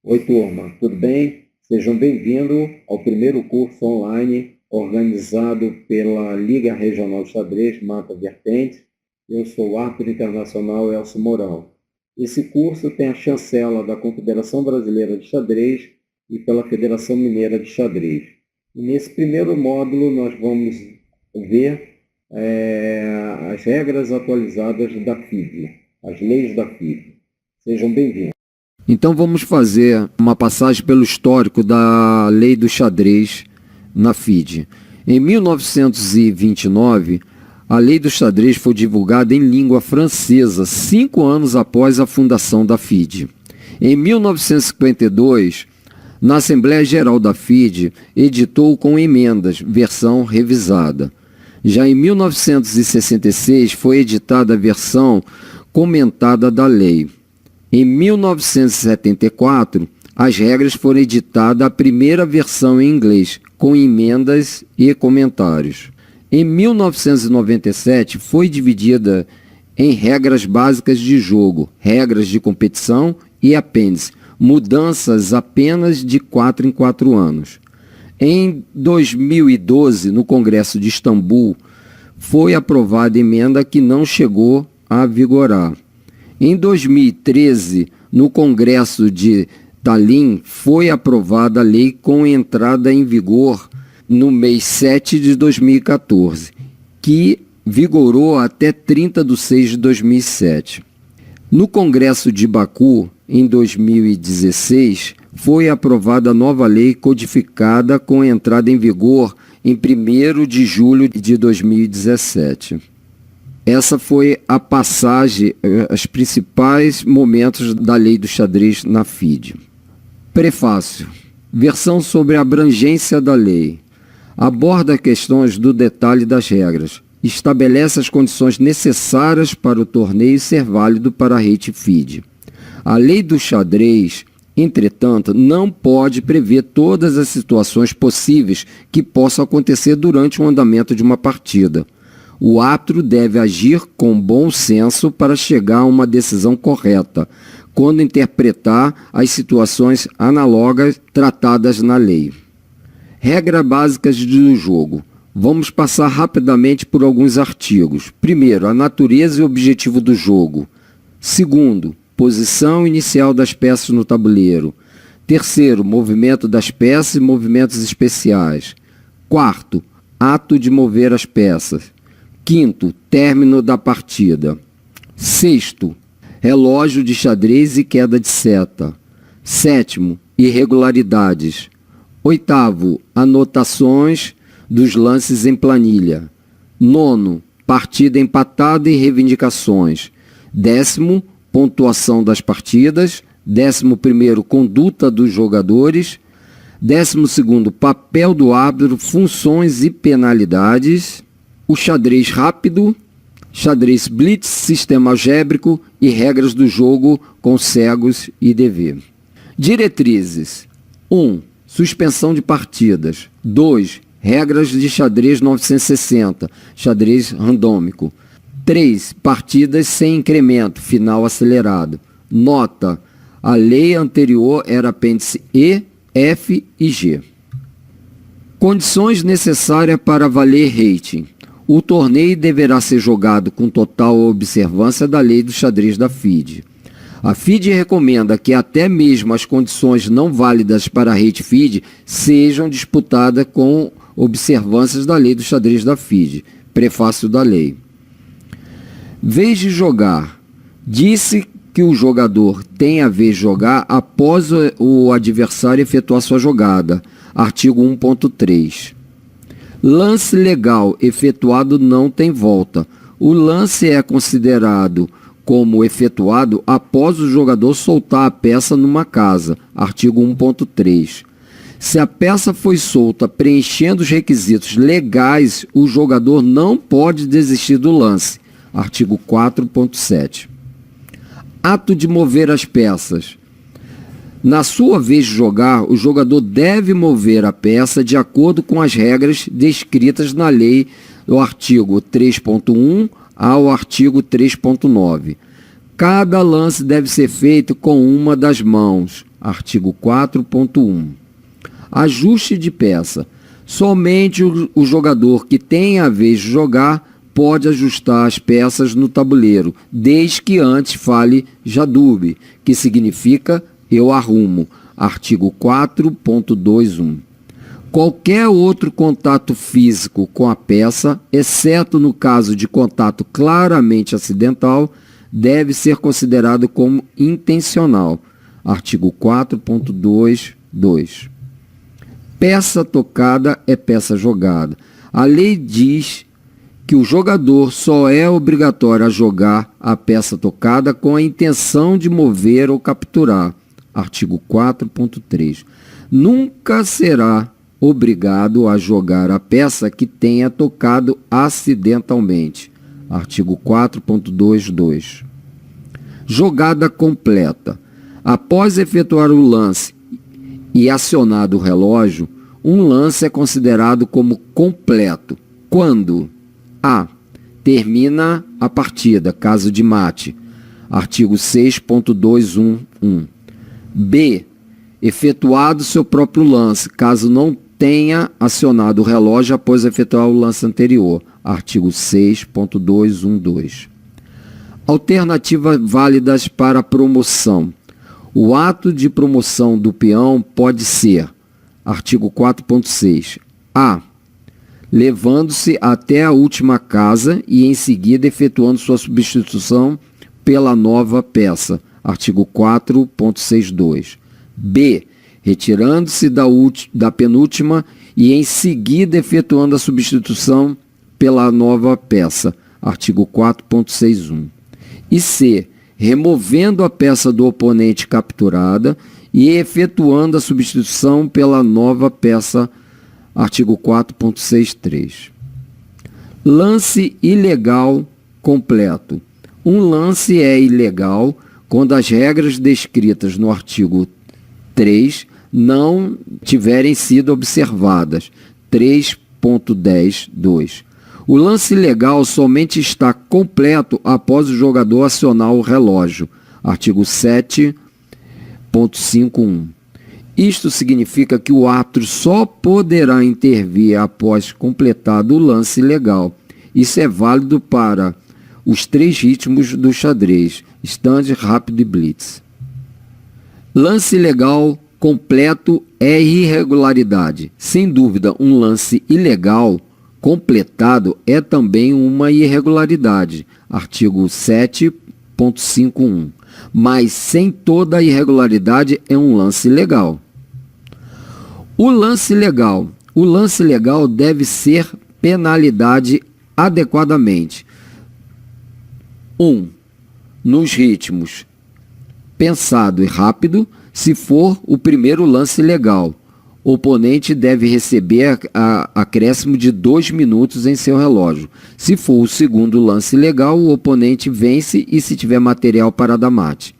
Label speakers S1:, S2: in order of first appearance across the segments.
S1: Oi, turma, tudo bem? Sejam bem-vindos ao primeiro curso online organizado pela Liga Regional de Xadrez Mata Vertente. Eu sou o árbitro internacional Elcio Mourão. Esse curso tem a chancela da Confederação Brasileira de Xadrez e pela Federação Mineira de Xadrez. E nesse primeiro módulo nós vamos ver as regras atualizadas da FIDE, as leis da FIDE. Sejam bem-vindos.
S2: Então vamos fazer uma passagem pelo histórico da lei do xadrez na FIDE. Em 1929, a lei do xadrez foi divulgada em língua francesa, 5 anos após a fundação da FIDE. Em 1952, na Assembleia Geral da FIDE, editou com emendas, versão revisada. Já em 1966, foi editada a versão comentada da lei. Em 1974, as regras foram editadas a primeira versão em inglês, com emendas e comentários. Em 1997, foi dividida em regras básicas de jogo, regras de competição e apêndice, mudanças apenas de 4 em 4 anos. Em 2012, no Congresso de Istambul, foi aprovada emenda que não chegou a vigorar. Em 2013, no Congresso de Tallinn, foi aprovada a lei com entrada em vigor no mês 7 de 2014, que vigorou até 30 de 6 de 2007. No Congresso de Baku, em 2016, foi aprovada a nova lei codificada com entrada em vigor em 1º de julho de 2017. Essa foi a passagem, os principais momentos da lei do xadrez na FIDE. Prefácio. Versão sobre a abrangência da lei. Aborda questões do detalhe das regras. Estabelece as condições necessárias para o torneio ser válido para a rede FIDE. A lei do xadrez, entretanto, não pode prever todas as situações possíveis que possam acontecer durante o andamento de uma partida. O árbitro deve agir com bom senso para chegar a uma decisão correta, quando interpretar as situações análogas tratadas na lei. Regras básicas do jogo. Vamos passar rapidamente por alguns artigos. Primeiro, a natureza e o objetivo do jogo. Segundo, posição inicial das peças no tabuleiro. Terceiro, movimento das peças e movimentos especiais. Quarto, ato de mover as peças. Quinto, término da partida. Sexto, relógio de xadrez e queda de seta. Sétimo, irregularidades. Oitavo, anotações dos lances em planilha. Nono, partida empatada e reivindicações. 10º, pontuação das partidas. 11º, conduta dos jogadores. 12º, papel do árbitro, funções e penalidades. O xadrez rápido, xadrez blitz, sistema algébrico e regras do jogo com cegos e dever. Diretrizes. 1. Suspensão de partidas. 2. Regras de xadrez 960, xadrez randômico. 3. Partidas sem incremento, final acelerado. Nota. A lei anterior era apêndice E, F e G. Condições necessárias para valer rating. O torneio deverá ser jogado com total observância da lei do xadrez da FIDE. A FIDE recomenda que até mesmo as condições não válidas para a rede FIDE sejam disputadas com observâncias da lei do xadrez da FIDE. Prefácio da lei. Vez de jogar. Disse que o jogador tem a vez de jogar após o adversário efetuar sua jogada. Artigo 1.3. Lance legal efetuado não tem volta. O lance é considerado como efetuado após o jogador soltar a peça numa casa. Artigo 1.3. Se a peça foi solta preenchendo os requisitos legais, o jogador não pode desistir do lance. Artigo 4.7. Ato de mover as peças. Na sua vez de jogar, o jogador deve mover a peça de acordo com as regras descritas na lei do artigo 3.1 ao artigo 3.9. Cada lance deve ser feito com uma das mãos. artigo 4.1. Ajuste de peça. Somente o jogador que tem a vez de jogar pode ajustar as peças no tabuleiro, desde que antes fale jadube, que significa eu arrumo, artigo 4.21. Qualquer outro contato físico com a peça, exceto no caso de contato claramente acidental, deve ser considerado como intencional, artigo 4.22. Peça tocada é peça jogada. A lei diz que o jogador só é obrigatório a jogar a peça tocada com a intenção de mover ou capturar. Artigo 4.3. Nunca será obrigado a jogar a peça que tenha tocado acidentalmente. Artigo 4.22. Jogada completa. Após efetuar o lance e acionado o relógio, um lance é considerado como completo quando a. Termina a partida, caso de mate, artigo 6.211. B. Efetuado seu próprio lance, caso não tenha acionado o relógio após efetuar o lance anterior, artigo 6.212. Alternativas válidas para promoção. O ato de promoção do peão pode ser, artigo 4.6, a. levando-se até a última casa e em seguida efetuando sua substituição pela nova peça, artigo 4.62. B. Retirando-se da penúltima e em seguida efetuando a substituição pela nova peça, artigo 4.61. E C. Removendo a peça do oponente capturada e efetuando a substituição pela nova peça, artigo 4.63. Lance ilegal completo. Um lance é ilegal quando as regras descritas no artigo 3 não tiverem sido observadas. 3.10.2. O lance ilegal somente está completo após o jogador acionar o relógio. Artigo 7.51. Isto significa que o árbitro só poderá intervir após completado o lance ilegal. Isso é válido para os 3 ritmos do xadrez: stand, rápido e blitz. Lance ilegal completo é irregularidade. Sem dúvida, um lance ilegal completado é também uma irregularidade. Artigo 7.51. Mas sem toda irregularidade é um lance legal. O lance legal deve ser penalidade adequadamente. 1. Nos ritmos pensado e rápido, se for o primeiro lance legal. O oponente deve receber acréscimo de 2 minutos em seu relógio. Se for o segundo lance legal, o oponente vence e se tiver material para dar mate.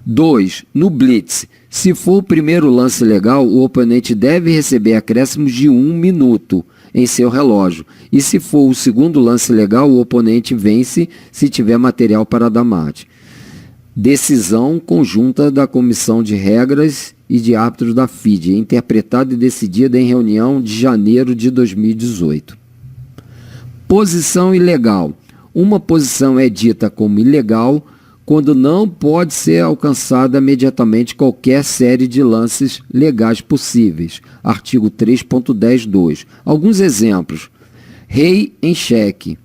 S2: 2. No blitz, se for o primeiro lance legal, o oponente deve receber acréscimos de 1 minuto em seu relógio. E se for o segundo lance legal, o oponente vence se tiver material para dar mate. Decisão conjunta da Comissão de Regras e de Árbitros da FIDE, interpretada e decidida em reunião de janeiro de 2018. Posição ilegal. Uma posição é dita como ilegal quando não pode ser alcançada imediatamente qualquer série de lances legais possíveis. Artigo 3.10.2. Alguns exemplos: rei em xeque,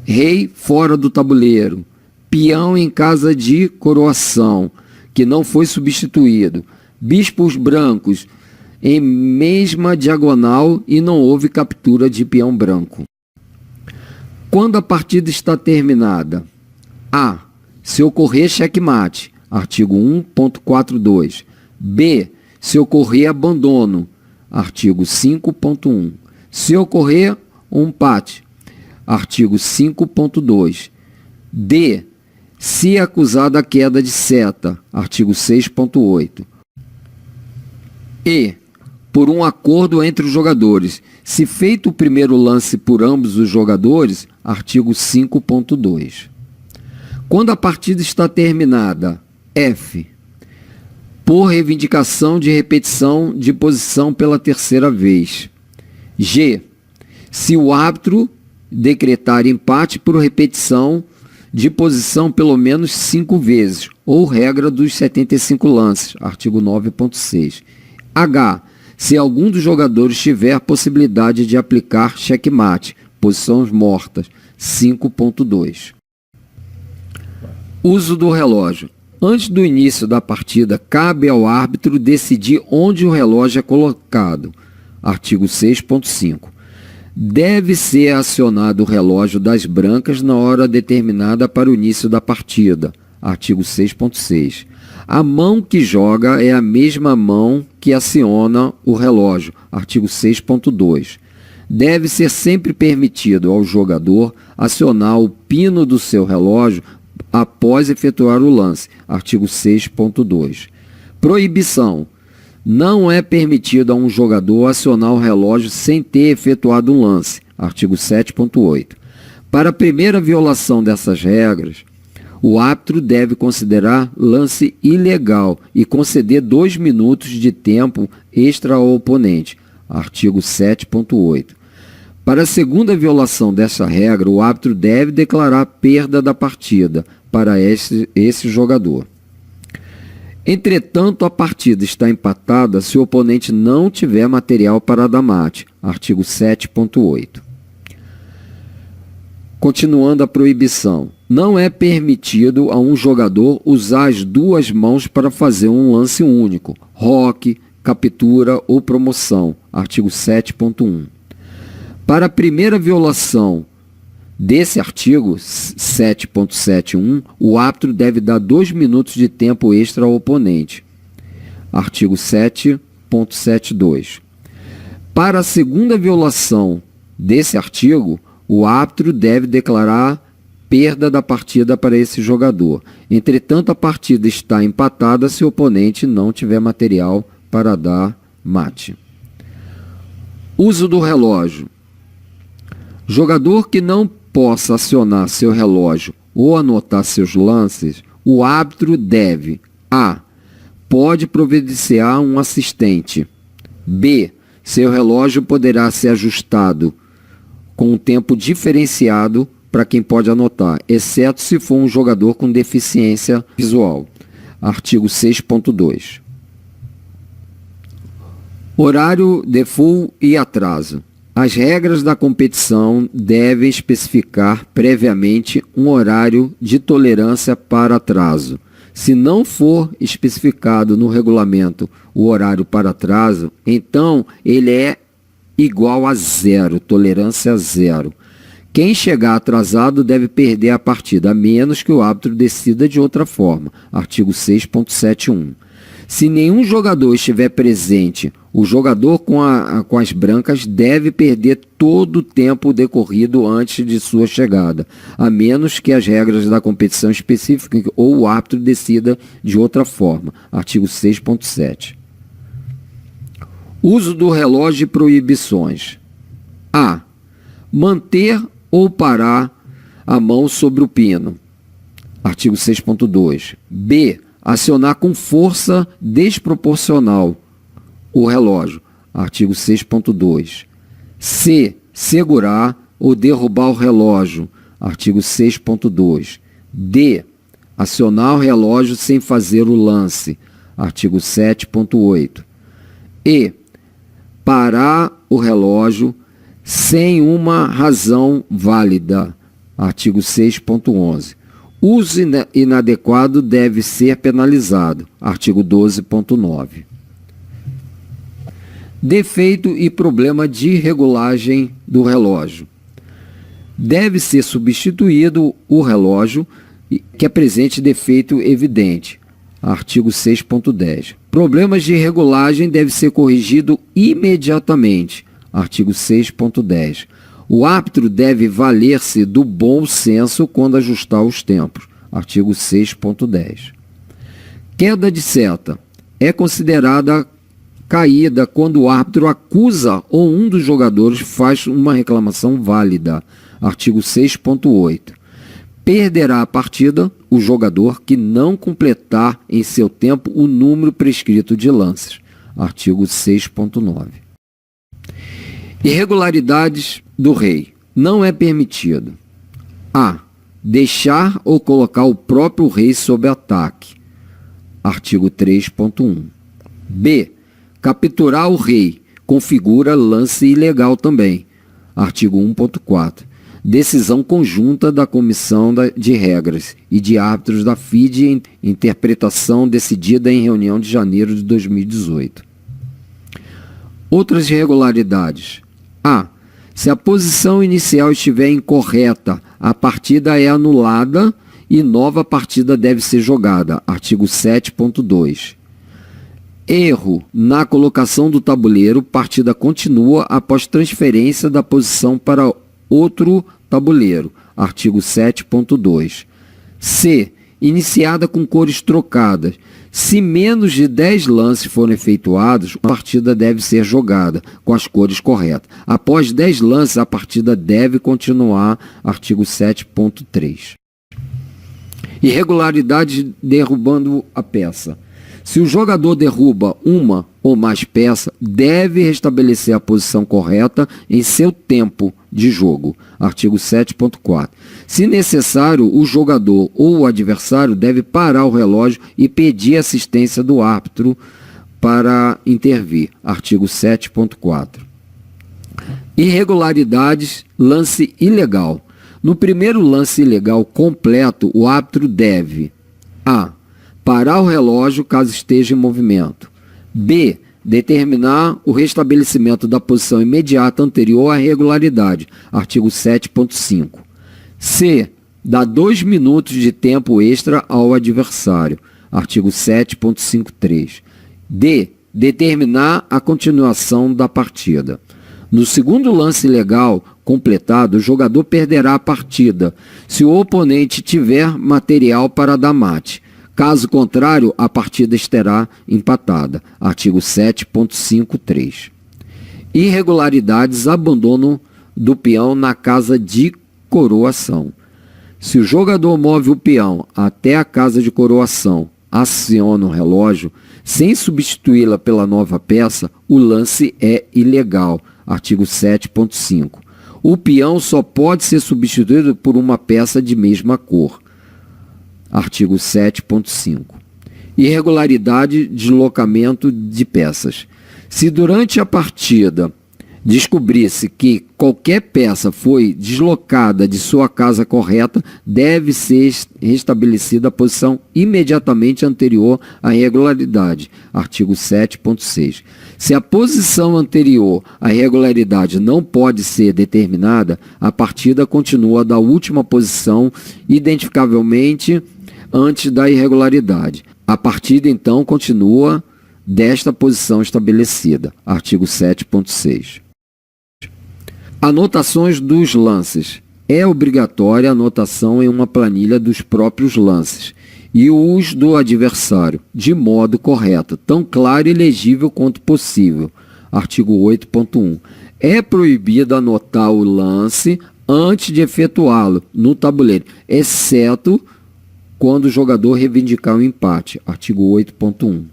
S2: rei fora do tabuleiro, peão em casa de coroação, que não foi substituído, bispos brancos em mesma diagonal e não houve captura de peão branco. Quando a partida está terminada: A. Se ocorrer xeque-mate, artigo 1.42. B. Se ocorrer abandono, artigo 5.1. Se ocorrer um empate, artigo 5.2. D. Se acusada a queda de seta, artigo 6.8. E. Por um acordo entre os jogadores, se feito o primeiro lance por ambos os jogadores, artigo 5.2. Quando a partida está terminada, F. por reivindicação de repetição de posição pela terceira vez. G. Se o árbitro decretar empate por repetição de posição pelo menos 5 vezes, ou regra dos 75 lances, artigo 9.6. H. Se algum dos jogadores tiver possibilidade de aplicar checkmate, posições mortas, 5.2. Uso do relógio. Antes do início da partida, cabe ao árbitro decidir onde o relógio é colocado, artigo 6.5. Deve ser acionado o relógio das brancas na hora determinada para o início da partida. Artigo 6.6. A mão que joga é a mesma mão que aciona o relógio. Artigo 6.2. Deve ser sempre permitido ao jogador acionar o pino do seu relógio após efetuar o lance. Artigo 6.2. Proibição. Não é permitido a um jogador acionar o relógio sem ter efetuado um lance. Artigo 7.8. Para a primeira violação dessas regras, o árbitro deve considerar lance ilegal e conceder 2 minutos de tempo extra ao oponente. Artigo 7.8. Para a segunda violação dessa regra, o árbitro deve declarar perda da partida para esse jogador. Entretanto, a partida está empatada se o oponente não tiver material para dar mate. Artigo 7.8. Continuando a proibição. Não é permitido a um jogador usar as 2 mãos para fazer um lance único, roque, captura ou promoção. Artigo 7.1. Para a primeira violação desse artigo 7.71, o árbitro deve dar 2 minutos de tempo extra ao oponente. Artigo 7.72. Para a segunda violação desse artigo, o árbitro deve declarar perda da partida para esse jogador. Entretanto, a partida está empatada se o oponente não tiver material para dar mate. Uso do relógio. Jogador que não possa acionar seu relógio ou anotar seus lances, o árbitro deve: A. Pode providenciar um assistente. B. Seu relógio poderá ser ajustado com um tempo diferenciado para quem pode anotar, exceto se for um jogador com deficiência visual. Artigo 6.2. Horário default e atraso. As regras da competição devem especificar previamente um horário de tolerância para atraso. Se não for especificado no regulamento o horário para atraso, então ele é igual a 0, tolerância 0. Quem chegar atrasado deve perder a partida, a menos que o árbitro decida de outra forma. Artigo 6.71. Se nenhum jogador estiver presente, o jogador com as brancas deve perder todo o tempo decorrido antes de sua chegada, a menos que as regras da competição especifiquem ou o árbitro decida de outra forma. Artigo 6.7. Uso do relógio e proibições. A. Manter ou parar a mão sobre o pino. Artigo 6.2. B. Acionar com força desproporcional o relógio. Artigo 6.2. C. Segurar ou derrubar o relógio. Artigo 6.2. D. Acionar o relógio sem fazer o lance. Artigo 7.8. E. Parar o relógio sem uma razão válida. Artigo 6.11. Uso inadequado deve ser penalizado. Artigo 12.9. Defeito e problema de regulagem do relógio. Deve ser substituído o relógio que apresente defeito evidente. Artigo 6.10. Problemas de regulagem devem ser corrigidos imediatamente. Artigo 6.10. O árbitro deve valer-se do bom senso quando ajustar os tempos. Artigo 6.10. Queda de seta. É considerada caída quando o árbitro acusa ou um dos jogadores faz uma reclamação válida. Artigo 6.8. Perderá a partida o jogador que não completar em seu tempo o número prescrito de lances. Artigo 6.9. Irregularidades do rei. Não é permitido: a. Deixar ou colocar o próprio rei sob ataque. Artigo 3.1. B. Capturar o rei. Configura lance ilegal também. Artigo 1.4. Decisão conjunta da Comissão de Regras e de Árbitros da FIDE, interpretação decidida em reunião de janeiro de 2018. Outras irregularidades. A. Se a posição inicial estiver incorreta, a partida é anulada e nova partida deve ser jogada. Artigo 7.2. Erro na colocação do tabuleiro, partida continua após transferência da posição para outro tabuleiro. Artigo 7.2. C. Iniciada com cores trocadas. Se menos de 10 lances forem efetuados, a partida deve ser jogada com as cores corretas. Após 10 lances, a partida deve continuar. Artigo 7.3. Irregularidades derrubando a peça. Se o jogador derruba uma ou mais peças, deve restabelecer a posição correta em seu tempo de jogo. Artigo 7.4. Se necessário, o jogador ou o adversário deve parar o relógio e pedir assistência do árbitro para intervir. Artigo 7.4. Irregularidades, lance ilegal. No primeiro lance ilegal completo, o árbitro deve: a. Parar o relógio caso esteja em movimento. B. Determinar o restabelecimento da posição imediata anterior à irregularidade. Artigo 7.5. C. Dar 2 minutos de tempo extra ao adversário. Artigo 7.53. D. Determinar a continuação da partida. No segundo lance ilegal completado, o jogador perderá a partida se o oponente tiver material para dar mate. Caso contrário, a partida estará empatada. Artigo 7.53. Irregularidades, abandono do peão na casa de coroação. Se o jogador move o peão até a casa de coroação, aciona o relógio, sem substituí-la pela nova peça, o lance é ilegal. Artigo 7.5. O peão só pode ser substituído por uma peça de mesma cor. Artigo 7.5. Irregularidade de deslocamento de peças. Se durante a partida descobrir-se que qualquer peça foi deslocada de sua casa correta, deve ser restabelecida a posição imediatamente anterior à irregularidade. Artigo 7.6. Se a posição anterior à irregularidade não pode ser determinada, a partida continua da última posição, identificavelmente antes da irregularidade. A partida, então, continua desta posição estabelecida. Artigo 7.6. Anotações dos lances. É obrigatória a anotação em uma planilha dos próprios lances e os do adversário, de modo correto, tão claro e legível quanto possível. Artigo 8.1. É proibido anotar o lance antes de efetuá-lo no tabuleiro, exceto quando o jogador reivindicar o empate. Artigo 8.1.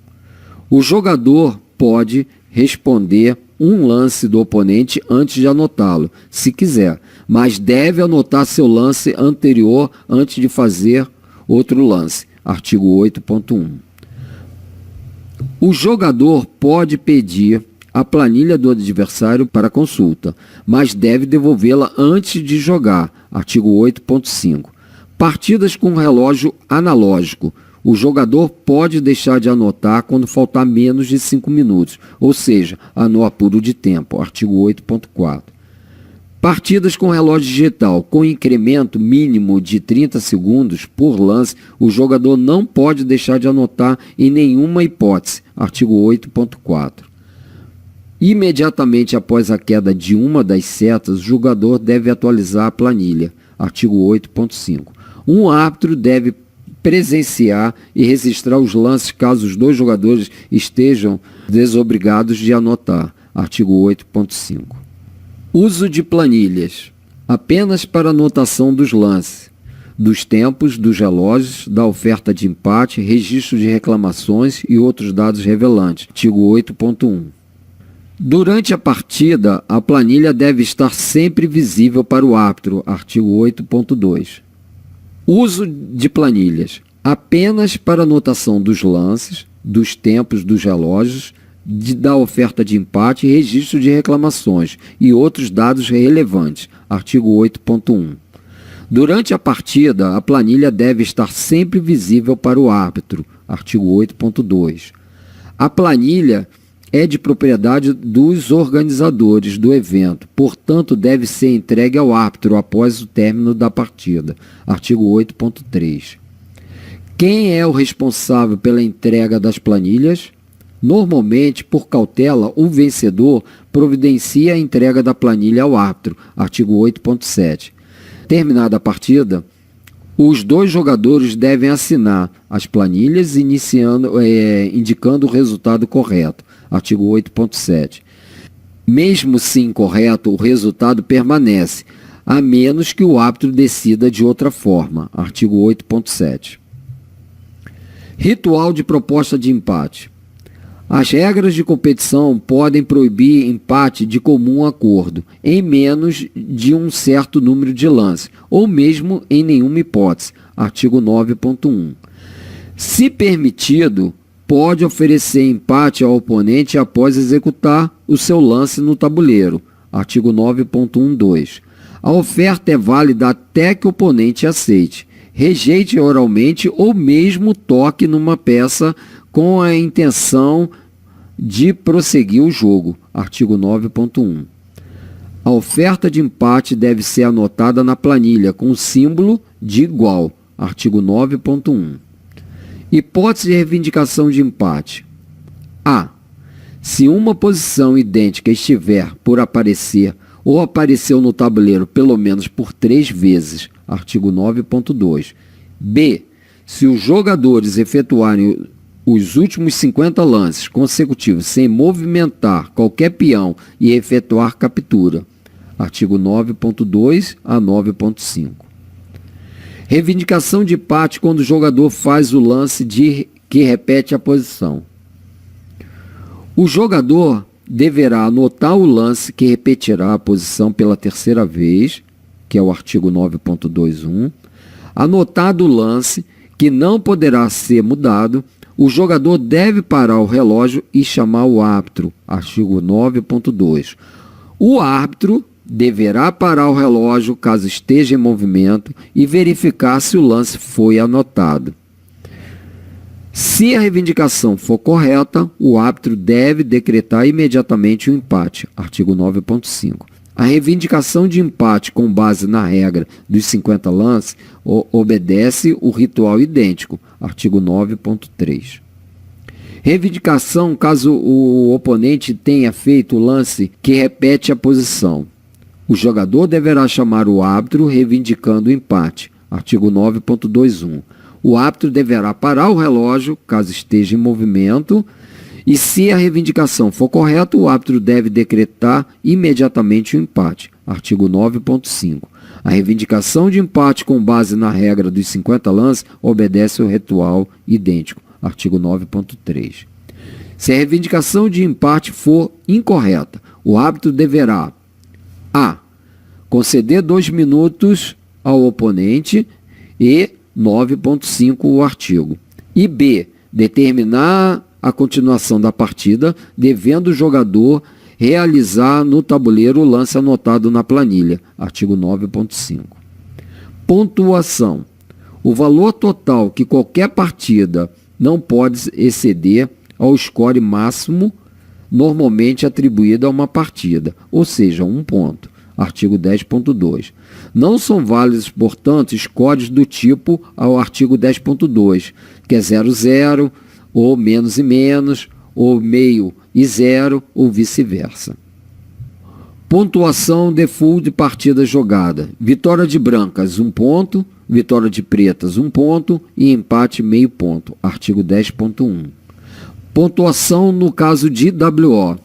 S2: O jogador pode responder um lance do oponente antes de anotá-lo, se quiser, mas deve anotar seu lance anterior antes de fazer outro lance. Artigo 8.1. O jogador pode pedir a planilha do adversário para consulta, mas deve devolvê-la antes de jogar. Artigo 8.5. Partidas com relógio analógico. O jogador pode deixar de anotar quando faltar menos de 5 minutos, ou seja, no apuro de tempo. Artigo 8.4. Partidas com relógio digital, com incremento mínimo de 30 segundos por lance, o jogador não pode deixar de anotar em nenhuma hipótese. Artigo 8.4. Imediatamente após a queda de uma das setas, o jogador deve atualizar a planilha. Artigo 8.5. Um árbitro deve presenciar e registrar os lances caso os dois jogadores estejam desobrigados de anotar. Artigo 8.5. Uso de planilhas. Apenas para anotação dos lances. dos tempos, dos relógios, da oferta de empate, registro de reclamações e outros dados revelantes. Artigo 8.1. Durante a partida, a planilha deve estar sempre visível para o árbitro. Artigo 8.2. Uso de planilhas apenas para anotação dos lances, dos tempos, dos relógios, da oferta de empate, registro de reclamações e outros dados relevantes. Artigo 8.1. Durante a partida, a planilha deve estar sempre visível para o árbitro. Artigo 8.2. A planilha é de propriedade dos organizadores do evento, portanto, deve ser entregue ao árbitro após o término da partida. Artigo 8.3. Quem é o responsável pela entrega das planilhas? Normalmente, por cautela, o vencedor providencia a entrega da planilha ao árbitro. Artigo 8.7. Terminada a partida, os dois jogadores devem assinar as planilhas indicando o resultado correto. Artigo 8.7. Mesmo se incorreto, o resultado permanece, a menos que o árbitro decida de outra forma. Artigo 8.7. Ritual de proposta de empate. As regras de competição podem proibir empate de comum acordo em menos de um certo número de lances, ou mesmo em nenhuma hipótese. Artigo 9.1. Se permitido, pode oferecer empate ao oponente após executar o seu lance no tabuleiro. Artigo 9.12. A oferta é válida até que o oponente aceite, rejeite oralmente ou mesmo toque numa peça com a intenção de prosseguir o jogo. Artigo 9.1. A oferta de empate deve ser anotada na planilha com o símbolo de igual. Artigo 9.1. Hipótese de reivindicação de empate. A. Se uma posição idêntica estiver por aparecer ou apareceu no tabuleiro pelo menos por 3 vezes. Artigo 9.2. B. Se os jogadores efetuarem os últimos 50 lances consecutivos sem movimentar qualquer peão e efetuar captura. Artigo 9.2 a 9.5. Reivindicação de empate quando o jogador faz o lance que repete a posição. O jogador deverá anotar o lance que repetirá a posição pela terceira vez, que é o artigo 9.21. Anotado o lance que não poderá ser mudado, o jogador deve parar o relógio e chamar o árbitro. Artigo 9.2. O árbitro deverá parar o relógio caso esteja em movimento e verificar se o lance foi anotado. Se a reivindicação for correta, o árbitro deve decretar imediatamente o empate. Artigo 9.5. A reivindicação de empate com base na regra dos 50 lances obedece o ritual idêntico. Artigo 9.3. Reivindicação caso o oponente tenha feito o lance que repete a posição. O jogador deverá chamar o árbitro reivindicando o empate. Artigo 9.21. O árbitro deverá parar o relógio caso esteja em movimento e, se a reivindicação for correta, o árbitro deve decretar imediatamente o empate. Artigo 9.5. A reivindicação de empate com base na regra dos 50 lances obedece ao ritual idêntico. Artigo 9.3. Se a reivindicação de empate for incorreta, o árbitro deverá: A. Conceder 2 minutos ao oponente e 9.5 o artigo. E B. Determinar a continuação da partida, devendo o jogador realizar no tabuleiro o lance anotado na planilha. Artigo 9.5. Pontuação. O valor total que qualquer partida não pode exceder ao score máximo normalmente atribuído a uma partida, ou seja, 1 ponto. Artigo 10.2. Não são válidos, portanto, scores do tipo ao artigo 10.2, que é 0,0, ou menos e menos, ou meio e 0, ou vice-versa. Pontuação default de partida jogada. Vitória de brancas, 1 ponto. Vitória de pretas, 1 ponto. E empate, meio ponto. Artigo 10.1. Pontuação no caso de WO.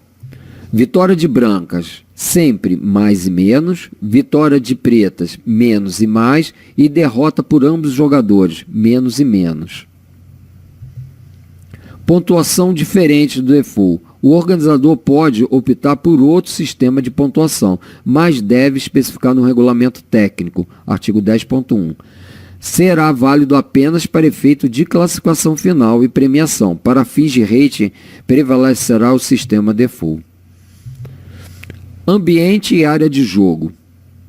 S2: Vitória de brancas, sempre mais e menos, vitória de pretas, menos e mais, e derrota por ambos os jogadores, menos e menos. Pontuação diferente do default. O organizador pode optar por outro sistema de pontuação, mas deve especificar no regulamento técnico, artigo 10.1. Será válido apenas para efeito de classificação final e premiação. Para fins de rating, prevalecerá o sistema default. Ambiente e área de jogo.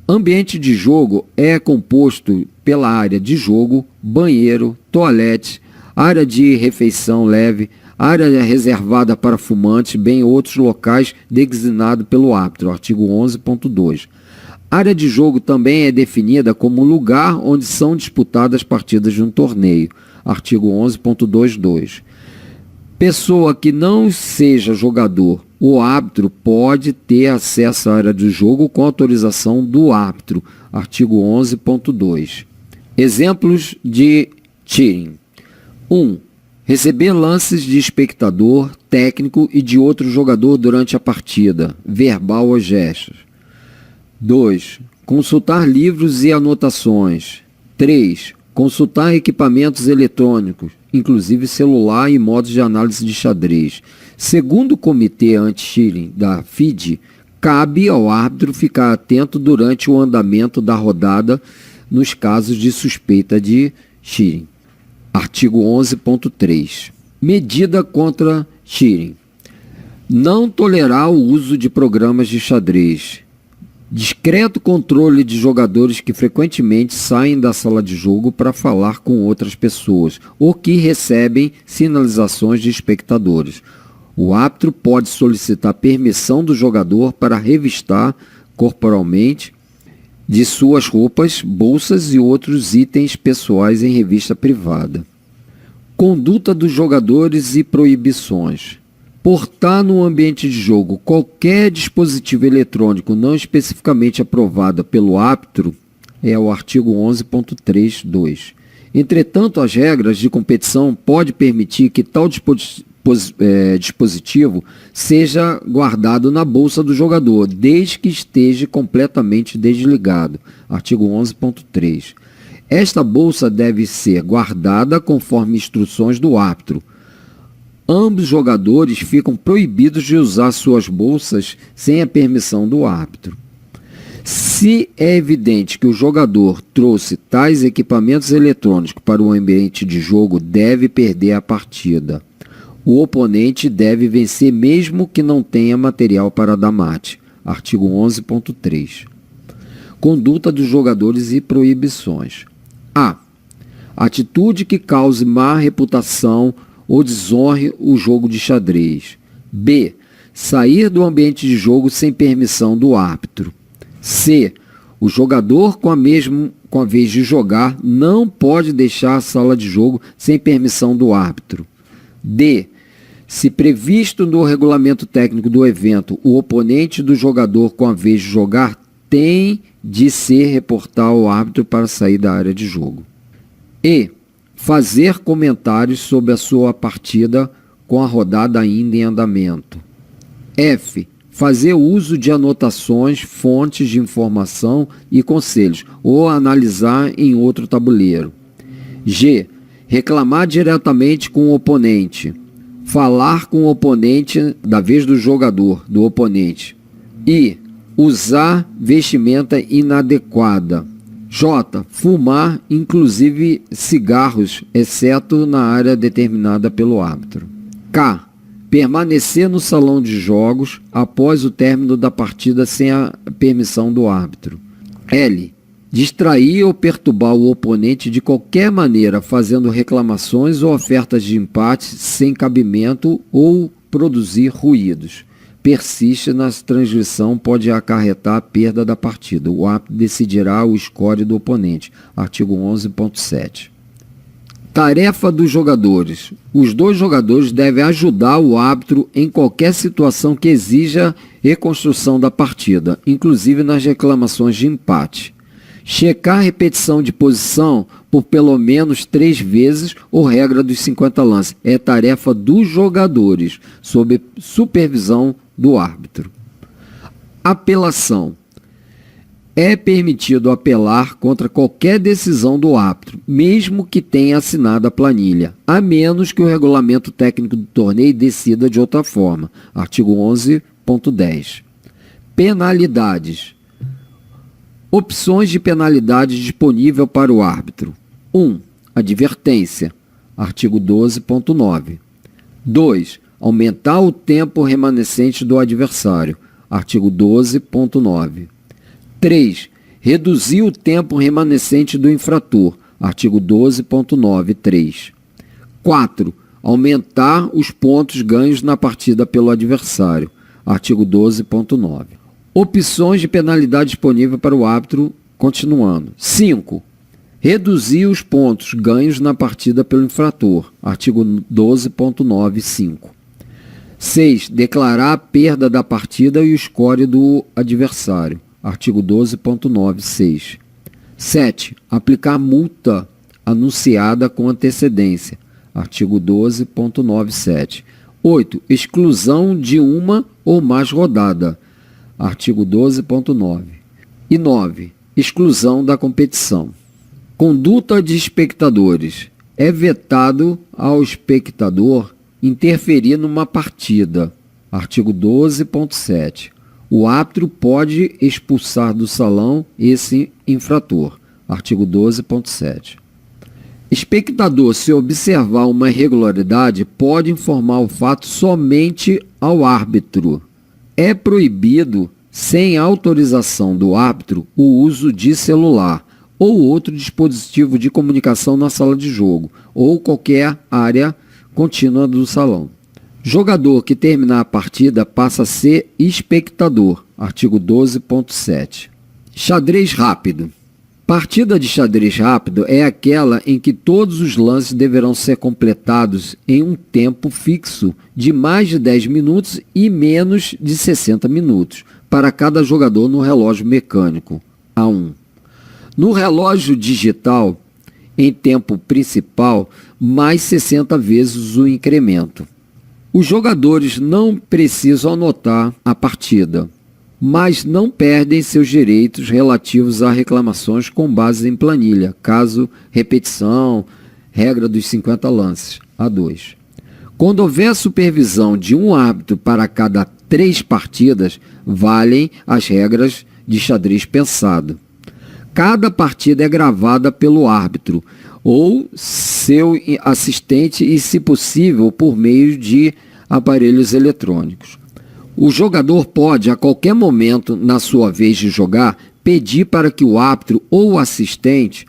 S2: Ambiente de jogo é composto pela área de jogo, banheiro, toalete, área de refeição leve, área reservada para fumantes, bem outros locais designados pelo árbitro, artigo 11.2. Área de jogo também é definida como lugar onde são disputadas partidas de um torneio, artigo 11.22. Pessoa que não seja jogador, o árbitro pode ter acesso à área de jogo com autorização do árbitro, artigo 11.2. Exemplos de cheating. 1. Receber lances de espectador, técnico e de outro jogador durante a partida, verbal ou gestos. 2. Consultar livros e anotações. 3. Consultar equipamentos eletrônicos, inclusive celular e modos de análise de xadrez. Segundo o Comitê Anti-Cheating da FIDE, cabe ao árbitro ficar atento durante o andamento da rodada nos casos de suspeita de cheating. Artigo 11.3. Medida contra cheating. Não tolerar o uso de programas de xadrez. Discreto controle de jogadores que frequentemente saem da sala de jogo para falar com outras pessoas ou que recebem sinalizações de espectadores. O árbitro pode solicitar permissão do jogador para revistar corporalmente de suas roupas, bolsas e outros itens pessoais em revista privada. Conduta dos jogadores e proibições. Portar no ambiente de jogo qualquer dispositivo eletrônico não especificamente aprovado pelo árbitro é o artigo 11.3.2. Entretanto, as regras de competição podem permitir que tal dispositivo seja guardado na bolsa do jogador, desde que esteja completamente desligado. Artigo 11.3. Esta bolsa deve ser guardada conforme instruções do árbitro. Ambos jogadores ficam proibidos de usar suas bolsas sem a permissão do árbitro. Se é evidente que o jogador trouxe tais equipamentos eletrônicos para o ambiente de jogo, deve perder a partida. O oponente deve vencer mesmo que não tenha material para dar mate. Artigo 11.3. Conduta dos jogadores e proibições. A. Atitude que cause má reputação ou desonre o jogo de xadrez. B. Sair do ambiente de jogo sem permissão do árbitro. C. O jogador com a vez de jogar não pode deixar a sala de jogo sem permissão do árbitro. D. Se previsto no regulamento técnico do evento, o oponente do jogador com a vez de jogar tem de se reportar ao árbitro para sair da área de jogo. E. Fazer comentários sobre a sua partida com a rodada ainda em andamento. F. Fazer uso de anotações, fontes de informação e conselhos, ou analisar em outro tabuleiro. G. Reclamar diretamente com o oponente. Falar com o oponente da vez do jogador, do oponente. I. Usar vestimenta inadequada. J. Fumar, inclusive cigarros, exceto na área determinada pelo árbitro. K. Permanecer no salão de jogos após o término da partida sem a permissão do árbitro. L. Distrair ou perturbar o oponente de qualquer maneira, fazendo reclamações ou ofertas de empate sem cabimento ou produzir ruídos. Persiste na transgressão, pode acarretar a perda da partida. O árbitro decidirá o score do oponente. Artigo 11.7. Tarefa dos jogadores. Os dois jogadores devem ajudar o árbitro em qualquer situação que exija reconstrução da partida, inclusive nas reclamações de empate. Checar a repetição de posição por pelo menos 3 vezes ou regra dos 50 lances. É tarefa dos jogadores, sob supervisão do árbitro. Apelação. É permitido apelar contra qualquer decisão do árbitro, mesmo que tenha assinado a planilha, a menos que o regulamento técnico do torneio decida de outra forma. Artigo 11.10. Penalidades. Opções de penalidade disponível para o árbitro. 1. Advertência. Artigo 12.9. 2. Aumentar o tempo remanescente do adversário. Artigo 12.9. 3. Reduzir o tempo remanescente do infrator. Artigo 12.9.3. 4. Aumentar os pontos ganhos na partida pelo adversário. Artigo 12.9. Opções de penalidade disponível para o árbitro, continuando. 5. Reduzir os pontos ganhos na partida pelo infrator. Artigo 12.9.5. 6. Declarar a perda da partida e o score do adversário. Artigo 12.9.6. 7. Aplicar multa anunciada com antecedência. Artigo 12.9.7. 8. Exclusão de uma ou mais rodada. Artigo 12.9. E 9. Exclusão da competição. Conduta de espectadores. É vetado ao espectador interferir numa partida. Artigo 12.7. O árbitro pode expulsar do salão esse infrator. Artigo 12.7. Espectador, se observar uma irregularidade, pode informar o fato somente ao árbitro. É proibido, sem autorização do árbitro, o uso de celular ou outro dispositivo de comunicação na sala de jogo ou qualquer área contínua do salão. Jogador que terminar a partida passa a ser espectador. Artigo 12.7. Xadrez rápido. Partida de xadrez rápido é aquela em que todos os lances deverão ser completados em um tempo fixo de mais de 10 minutos e menos de 60 minutos para cada jogador no relógio mecânico. A1. No relógio digital, em tempo principal, mais 60 vezes o incremento. Os jogadores não precisam anotar a partida, mas não perdem seus direitos relativos a reclamações com base em planilha, caso repetição, regra dos 50 lances. A2. Quando houver supervisão de um árbitro para cada 3 partidas, valem as regras de xadrez pensado. Cada partida é gravada pelo árbitro ou seu assistente e, se possível, por meio de aparelhos eletrônicos. O jogador pode, a qualquer momento, na sua vez de jogar, pedir para que o árbitro ou o assistente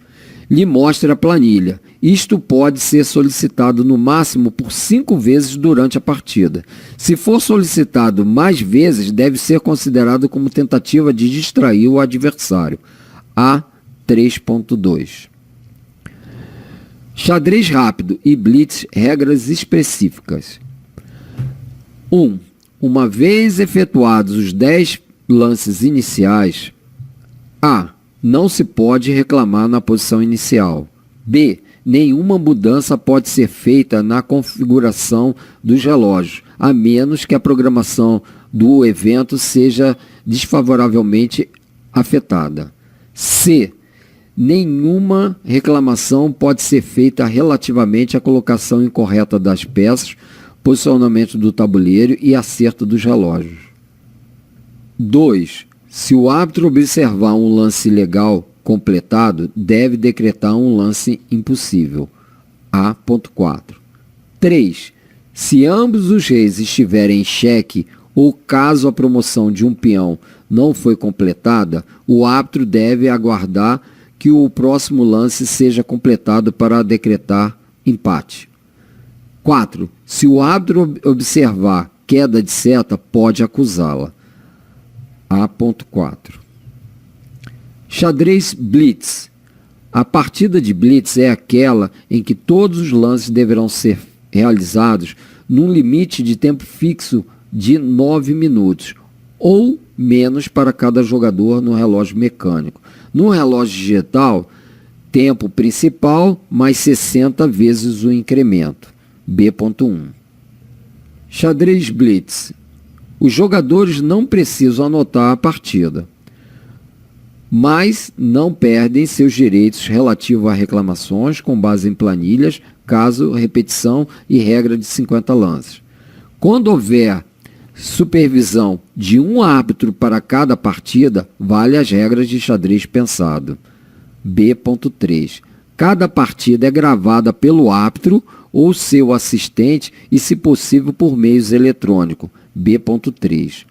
S2: lhe mostre a planilha. Isto pode ser solicitado no máximo por 5 vezes durante a partida. Se for solicitado mais vezes, deve ser considerado como tentativa de distrair o adversário. A 3.2. Xadrez rápido e blitz, regras específicas. 1. Uma vez efetuados os 10 lances iniciais, A. Não se pode reclamar na posição inicial. B. Nenhuma mudança pode ser feita na configuração dos relógios, a menos que a programação do evento seja desfavoravelmente afetada. C. Nenhuma reclamação pode ser feita relativamente à colocação incorreta das peças, posicionamento do tabuleiro e acerto dos relógios. 2. Se o árbitro observar um lance ilegal completado, deve decretar um lance impossível. A.4. 3. Se ambos os reis estiverem em xeque ou caso a promoção de um peão não foi completada, o árbitro deve aguardar que o próximo lance seja completado para decretar empate. 4. Se o árbitro observar queda de seta, pode acusá-la. A.4. Xadrez blitz. A partida de blitz é aquela em que todos os lances deverão ser realizados num limite de tempo fixo de 9 minutos, ou menos para cada jogador no relógio mecânico. No relógio digital, tempo principal mais 60 vezes o incremento. B.1. Xadrez blitz. Os jogadores não precisam anotar a partida, mas não perdem seus direitos relativos a reclamações com base em planilhas, caso, repetição e regra de 50 lances. Quando houver supervisão de um árbitro para cada partida, vale as regras de xadrez pensado. B.3. Cada partida é gravada pelo árbitro ou seu assistente e, se possível, por meios eletrônicos. B.3.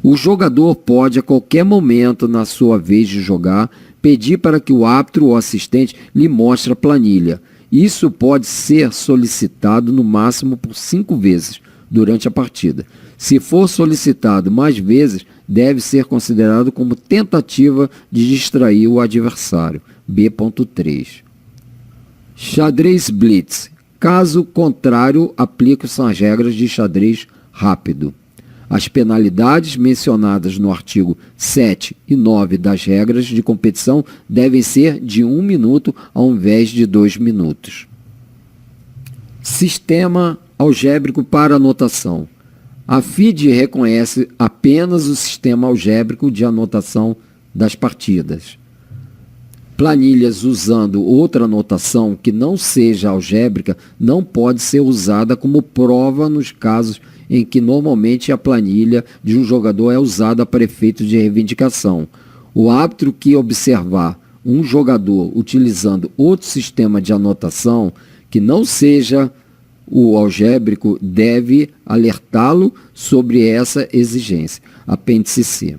S2: O jogador pode, a qualquer momento na sua vez de jogar, pedir para que o árbitro ou assistente lhe mostre a planilha. Isso pode ser solicitado no máximo por 5 vezes durante a partida. Se for solicitado mais vezes, deve ser considerado como tentativa de distrair o adversário. B.3. Xadrez Blitz. Caso contrário, aplicam-se as regras de xadrez rápido. As penalidades mencionadas no artigo 7 e 9 das regras de competição devem ser de 1 minuto ao invés de 2 minutos. Sistema algébrico para anotação. A FIDE reconhece apenas o sistema algébrico de anotação das partidas. Planilhas usando outra anotação que não seja algébrica não pode ser usada como prova nos casos em que normalmente a planilha de um jogador é usada para efeitos de reivindicação. O árbitro que observar um jogador utilizando outro sistema de anotação que não seja o algébrico deve alertá-lo sobre essa exigência. Apêndice C.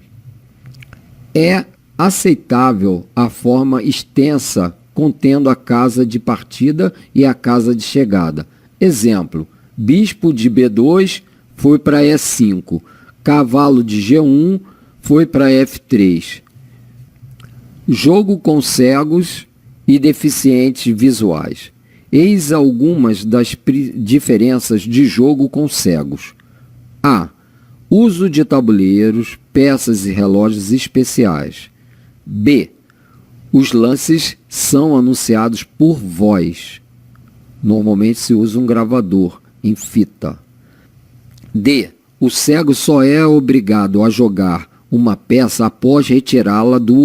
S2: É aceitável a forma extensa contendo a casa de partida e a casa de chegada. Exemplo, bispo de B2 foi para E5, cavalo de G1 foi para F3. Jogo com cegos e deficientes visuais. Eis algumas das diferenças de jogo com cegos. A. Uso de tabuleiros, peças e relógios especiais. B. Os lances são anunciados por voz. Normalmente se usa um gravador em fita. D. O cego só é obrigado a jogar uma peça após retirá-la do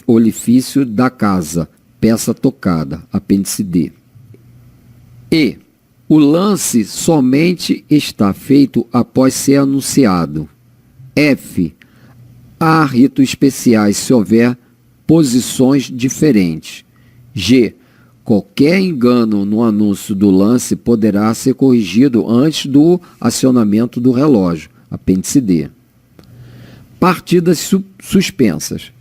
S2: orifício da casa, peça tocada, apêndice D. E. O lance somente está feito após ser anunciado. F. Há ritos especiais se houver posições diferentes. G. Qualquer engano no anúncio do lance poderá ser corrigido antes do acionamento do relógio. Apêndice D. Partidas suspensas.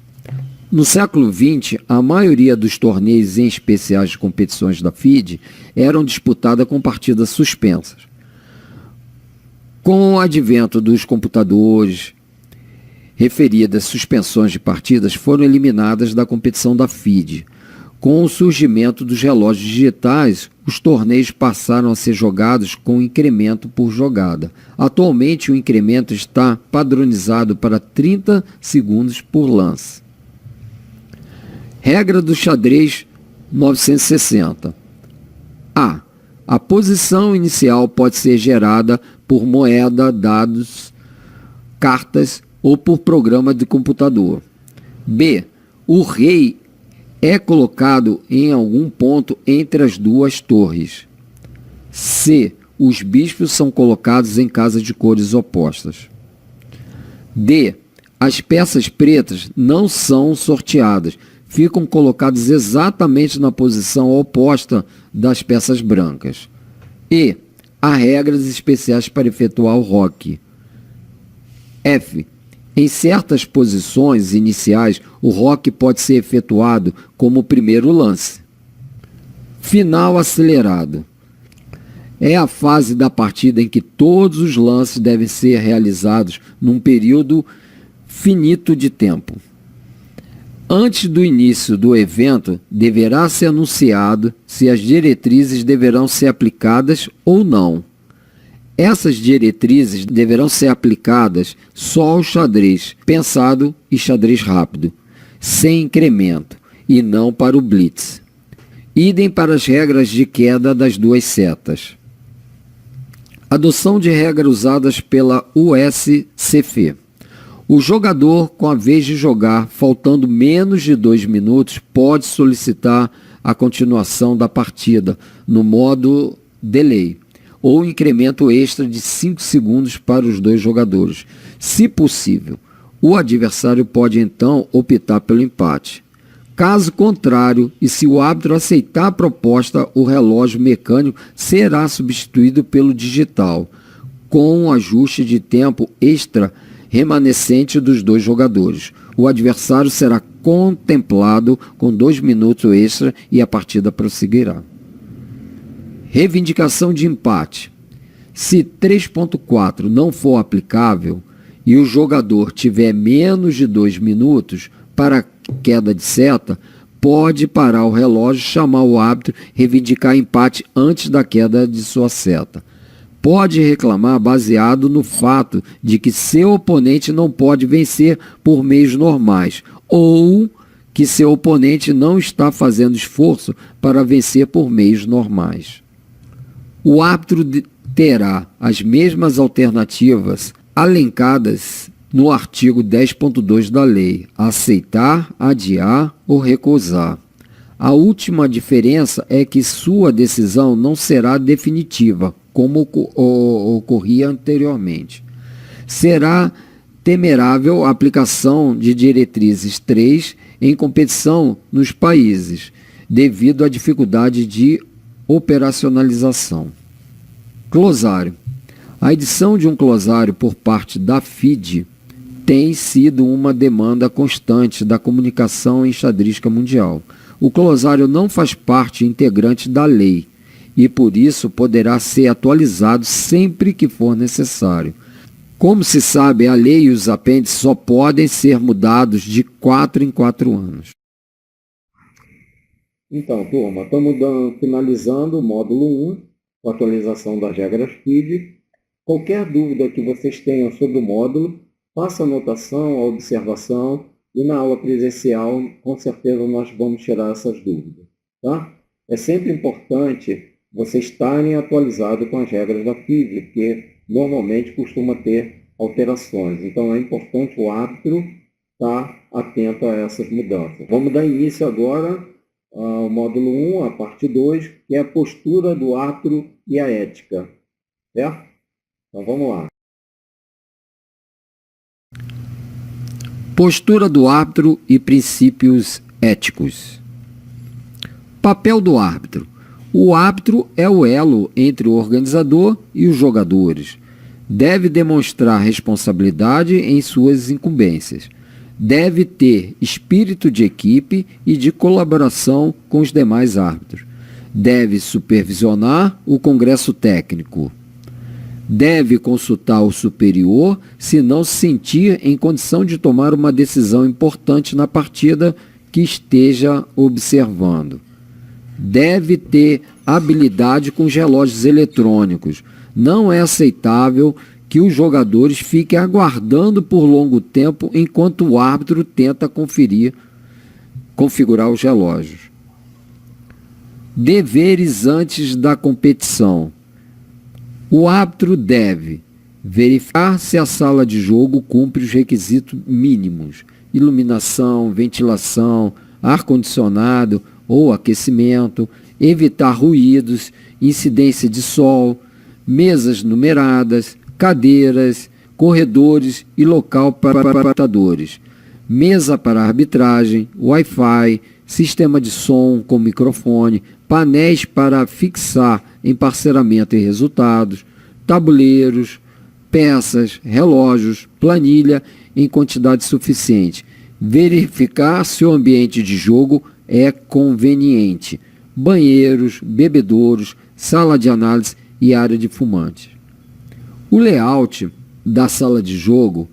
S2: No século XX, a maioria dos torneios em especiais de competições da FIDE eram disputadas com partidas suspensas. Com o advento dos computadores, referidas suspensões de partidas foram eliminadas da competição da FIDE. Com o surgimento dos relógios digitais, os torneios passaram a ser jogados com incremento por jogada. Atualmente, o incremento está padronizado para 30 segundos por lance. Regra do xadrez 960. A. A posição inicial pode ser gerada por moeda, dados, cartas ou por programa de computador. B. O rei é colocado em algum ponto entre as duas torres. C. Os bispos são colocados em casas de cores opostas. D. As peças pretas não são sorteadas, ficam colocadas exatamente na posição oposta das peças brancas. E. Há regras especiais para efetuar o roque. F. Em certas posições iniciais, o roque pode ser efetuado como o primeiro lance. Final acelerado. É a fase da partida em que todos os lances devem ser realizados num período finito de tempo. Antes do início do evento, deverá ser anunciado se as diretrizes deverão ser aplicadas ou não. Essas diretrizes deverão ser aplicadas só ao xadrez pensado e xadrez rápido, sem incremento, e não para o blitz. Idem para as regras de queda das duas setas. Adoção de regras usadas pela USCF. O jogador, com a vez de jogar, faltando menos de 2 minutos, pode solicitar a continuação da partida no modo delay, ou incremento extra de 5 segundos para os 2 jogadores. Se possível, o adversário pode então optar pelo empate. Caso contrário, e se o árbitro aceitar a proposta, o relógio mecânico será substituído pelo digital, com um ajuste de tempo extra remanescente dos 2 jogadores. O adversário será contemplado com 2 minutos extra e a partida prosseguirá. Reivindicação de empate. Se 3.4 não for aplicável e o jogador tiver menos de 2 minutos para queda de seta, pode parar o relógio, chamar o árbitro, reivindicar empate antes da queda de sua seta. Pode reclamar baseado no fato de que seu oponente não pode vencer por meios normais ou que seu oponente não está fazendo esforço para vencer por meios normais. O árbitro terá as mesmas alternativas elencadas no artigo 10.2 da lei: aceitar, adiar ou recusar. A última diferença é que sua decisão não será definitiva, como ocorria anteriormente. Será temerável a aplicação de diretrizes 3 em competição nos países, devido à dificuldade de operacionalização. Glosário. A edição de um glosário por parte da FIDE tem sido uma demanda constante da comunicação enxadrística mundial. O glosário não faz parte integrante da lei e, por isso, poderá ser atualizado sempre que for necessário. Como se sabe, a lei e os apêndices só podem ser mudados de 4 em 4 anos.
S1: Então, turma, estamos finalizando o módulo 1, com a atualização das regras FIDE. Qualquer dúvida que vocês tenham sobre o módulo, faça anotação, a observação, e na aula presencial, com certeza, nós vamos tirar essas dúvidas. Tá? É sempre importante vocês estarem atualizados com as regras da FIDE, porque normalmente costuma ter alterações. Então, é importante o árbitro estar atento a essas mudanças. Vamos dar início agora ao módulo 1, a parte 2, que é a postura do árbitro e a ética. Certo? Então, vamos lá.
S2: Postura do árbitro e princípios éticos. Papel do árbitro. O árbitro é o elo entre o organizador e os jogadores. Deve demonstrar responsabilidade em suas incumbências. Deve ter espírito de equipe e de colaboração com os demais árbitros. Deve supervisionar o congresso técnico. Deve consultar o superior se não se sentir em condição de tomar uma decisão importante na partida que esteja observando. Deve ter habilidade com os relógios eletrônicos. Não é aceitável que os jogadores fiquem aguardando por longo tempo enquanto o árbitro tenta configurar os relógios. Deveres antes da competição. O árbitro deve verificar se a sala de jogo cumpre os requisitos mínimos: iluminação, ventilação, ar-condicionado ou aquecimento, evitar ruídos, incidência de sol, mesas numeradas, cadeiras, corredores e local para espectadores, mesa para arbitragem, Wi-Fi, sistema de som com microfone, painéis para fixar emparceramento e resultados, tabuleiros, peças, relógios, planilha em quantidade suficiente. Verificar se o ambiente de jogo é conveniente. Banheiros, bebedouros, sala de análise e área de fumantes. O layout da sala de jogo,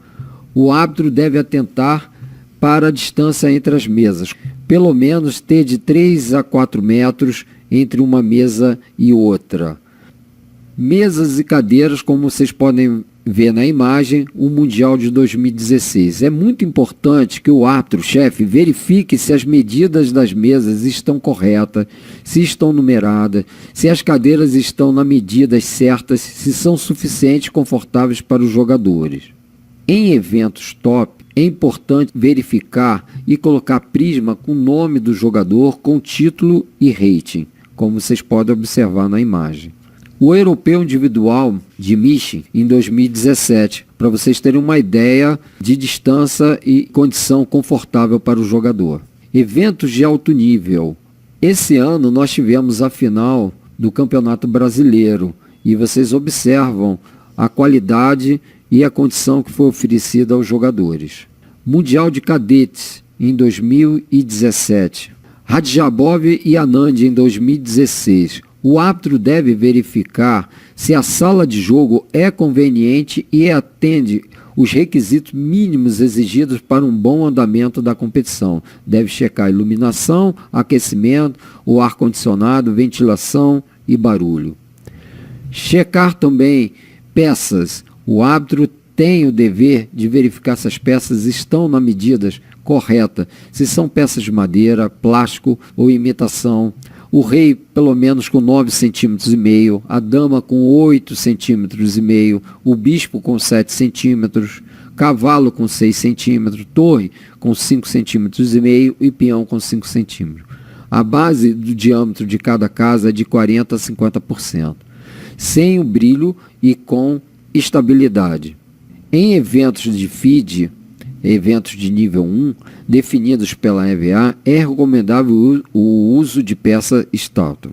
S2: o árbitro deve atentar para a distância entre as mesas. Pelo menos ter de 3 a 4 metros entre uma mesa e outra. Mesas e cadeiras, como vocês podem ver na imagem o Mundial de 2016. É muito importante que o árbitro-chefe verifique se as medidas das mesas estão corretas, se estão numeradas, se as cadeiras estão nas medidas certas, se são suficientes e confortáveis para os jogadores. Em eventos top, é importante verificar e colocar prisma com o nome do jogador, com título e rating, como vocês podem observar na imagem. O europeu individual de Michelin em 2017, para vocês terem uma ideia de distância e condição confortável para o jogador. Eventos de alto nível. Esse ano nós tivemos a final do Campeonato Brasileiro e vocês observam a qualidade e a condição que foi oferecida aos jogadores. Mundial de Cadetes em 2017. Radjabov e Anand em 2016. O árbitro deve verificar se a sala de jogo é conveniente e atende os requisitos mínimos exigidos para um bom andamento da competição. Deve checar iluminação, aquecimento, o ar-condicionado, ventilação e barulho. Checar também peças. O árbitro tem o dever de verificar se as peças estão nas medidas corretas, se são peças de madeira, plástico ou imitação. O rei pelo menos com 9,5 cm, a dama com 8,5 cm, o bispo com 7 cm, cavalo com 6 cm, torre com 5,5 cm e peão com 5 cm. A base do diâmetro de cada casa é de 40% a 50%, sem o brilho e com estabilidade. Em eventos de FIDE, eventos de nível 1, definidos pela EVA, é recomendável o uso de peça stout.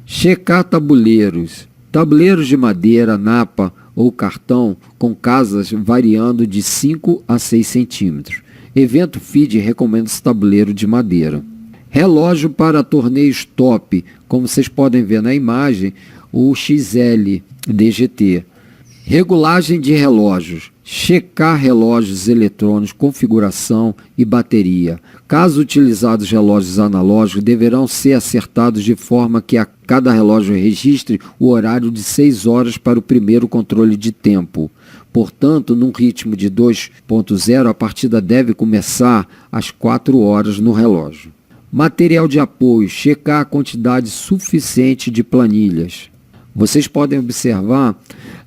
S2: Checar tabuleiros. Tabuleiros de madeira, napa ou cartão com casas variando de 5 a 6 centímetros. Evento FIDE recomenda esse tabuleiro de madeira. Relógio para torneios top, como vocês podem ver na imagem, o XL DGT. Regulagem de relógios. Checar relógios eletrônicos, configuração e bateria. Caso utilizados relógios analógicos, deverão ser acertados de forma que a cada relógio registre o horário de 6 horas para o primeiro controle de tempo. Portanto, num ritmo de 2.0, a partida deve começar às 4 horas no relógio. Material de apoio. Checar a quantidade suficiente de planilhas. Vocês podem observar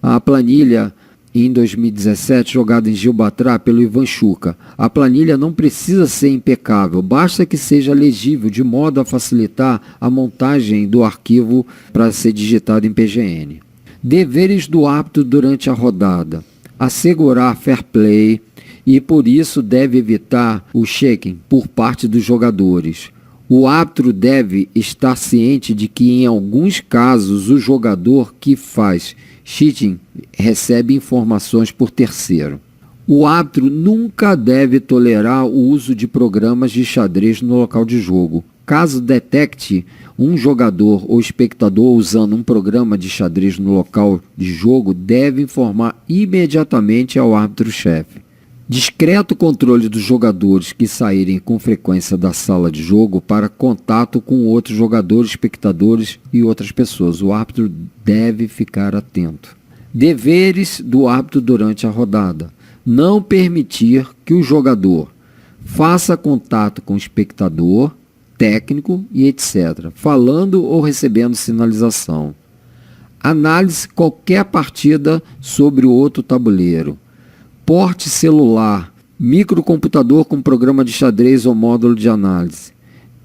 S2: a planilha em 2017 jogada em Gibraltar pelo Ivan Chuca. A planilha não precisa ser impecável, basta que seja legível de modo a facilitar a montagem do arquivo para ser digitado em PGN. Deveres do árbitro durante a rodada. Assegurar fair play e por isso deve evitar o checking por parte dos jogadores. O árbitro deve estar ciente de que, em alguns casos, o jogador que faz cheating recebe informações por terceiro. O árbitro nunca deve tolerar o uso de programas de xadrez no local de jogo. Caso detecte um jogador ou espectador usando um programa de xadrez no local de jogo, deve informar imediatamente ao árbitro-chefe. Discreto controle dos jogadores que saírem com frequência da sala de jogo para contato com outros jogadores, espectadores e outras pessoas. O árbitro deve ficar atento. Deveres do árbitro durante a rodada. Não permitir que o jogador faça contato com o espectador, técnico e etc., falando ou recebendo sinalização. Análise qualquer partida sobre o outro tabuleiro. Porte celular, microcomputador com programa de xadrez ou módulo de análise.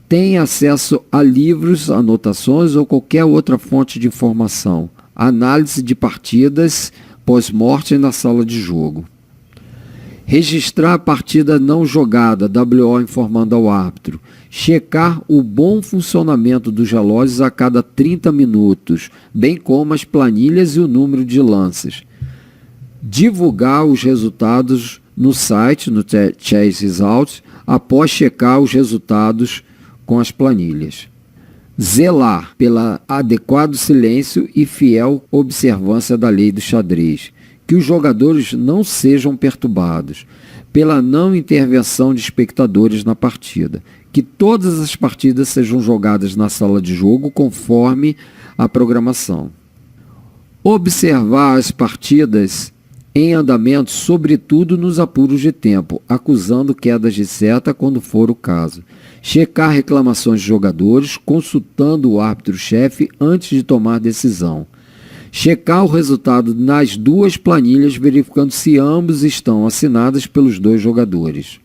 S2: Tem acesso a livros, anotações ou qualquer outra fonte de informação. Análise de partidas pós-morte na sala de jogo. Registrar a partida não jogada, WO informando ao árbitro. Checar o bom funcionamento dos relógios a cada 30 minutos, bem como as planilhas e o número de lances. Divulgar os resultados no site, no Chess Results, após checar os resultados com as planilhas. Zelar pelo adequado silêncio e fiel observância da lei do xadrez. Que os jogadores não sejam perturbados. Pela não intervenção de espectadores na partida. Que todas as partidas sejam jogadas na sala de jogo conforme a programação. Observar as partidas em andamento, sobretudo nos apuros de tempo, acusando quedas de seta quando for o caso. Checar reclamações de jogadores, consultando o árbitro-chefe antes de tomar decisão. Checar o resultado nas duas planilhas, verificando se ambos estão assinadas pelos dois jogadores.